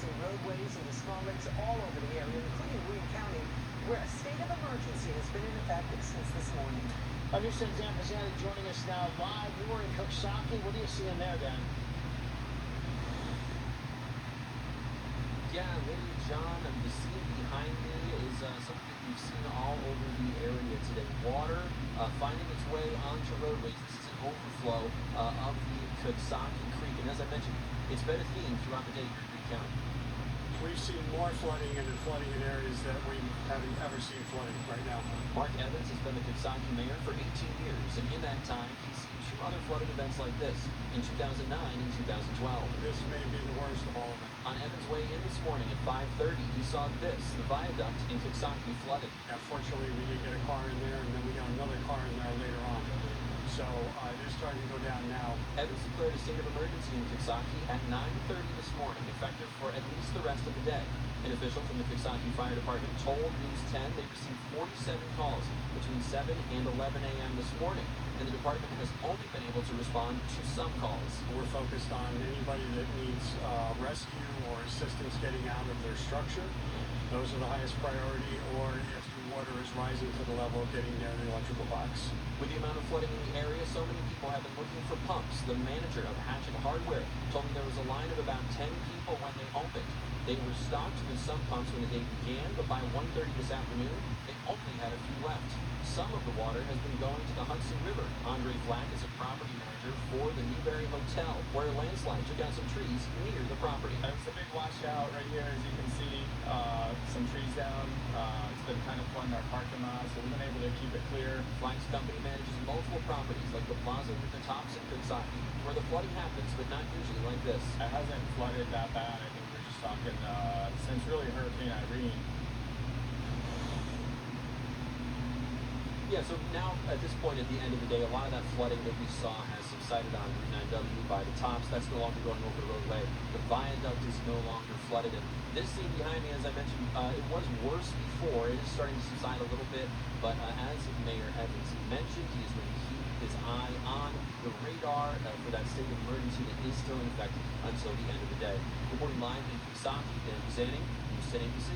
emergency roadways and the small lakes all over the area, including Greene County, where a state of emergency has been in effect since this morning. Our news 10's Dan Pizzani joining us now live. You were in Coxsackie. What are you seeing there, Dan? Yeah, Lady John, the scene behind me is something that we've seen all over the area today. Water finding its way onto roadways. This is an overflow of the Coxsackie Creek. And as I mentioned, it's been a theme throughout the day here in Greene County. We've seen more flooding and flooding in areas that we haven't ever seen flooding right now. Mark Evans has been the Coxsackie mayor for 18 years, and in that time, he's seen two other flooding events like this in 2009 and 2012. This may be the worst of all of them. On Evans' way in this morning at 5:30, he saw this, the viaduct in Coxsackie flooded. Fortunately, we did get a car in there, and then we got another car in there later on. So it is starting to go down now. Evans declared a state of emergency in Coxsackie at 9:30 this morning, effective for at least the rest of the day. An official from the Coxsackie Fire Department told News 10 they received 47 calls between 7 and 11 a.m. this morning, and the department has only been able to respond to some calls. We're focused on anybody that needs rescue or assistance getting out of their structure. Those are the highest priority, or if the water is rising to the level of getting near the electrical box. With the amount of flooding in the area, so many people have been looking for pumps. The manager of Hatchet Hardware told me there was a line of about 10 people when they opened. They were stocked with some pumps when the day began, but by 1:30 this afternoon, they only had a few left. Some of the water has been going to the Hudson River. Andre Flack is a property manager for the Newberry Hotel, where a landslide took out some trees near the property. It's a big washout right here, as you can see. Some trees down. It's been kind of flooding our parking lot, so we've been able to keep it clear. Flack's company manages multiple properties like the Plaza with the Tops in Coxsackie, where the flooding happens, but not usually like this. It hasn't flooded that bad. I think we're just talking since really Hurricane Irene. Yeah, so now at this point at the end of the day, a lot of that flooding that we saw has subsided on Route 9W by the Tops. That's no longer going over the roadway. The viaduct is no longer flooded. And this scene behind me, as I mentioned, it was worse before. It is starting to subside a little bit, but as Mayor Evans mentioned, he is going to keep his eye on the radar for that state of emergency that is still in effect until the end of the day. Reporting live in Coxsackie, Dan Pizzani, News 10 ABC.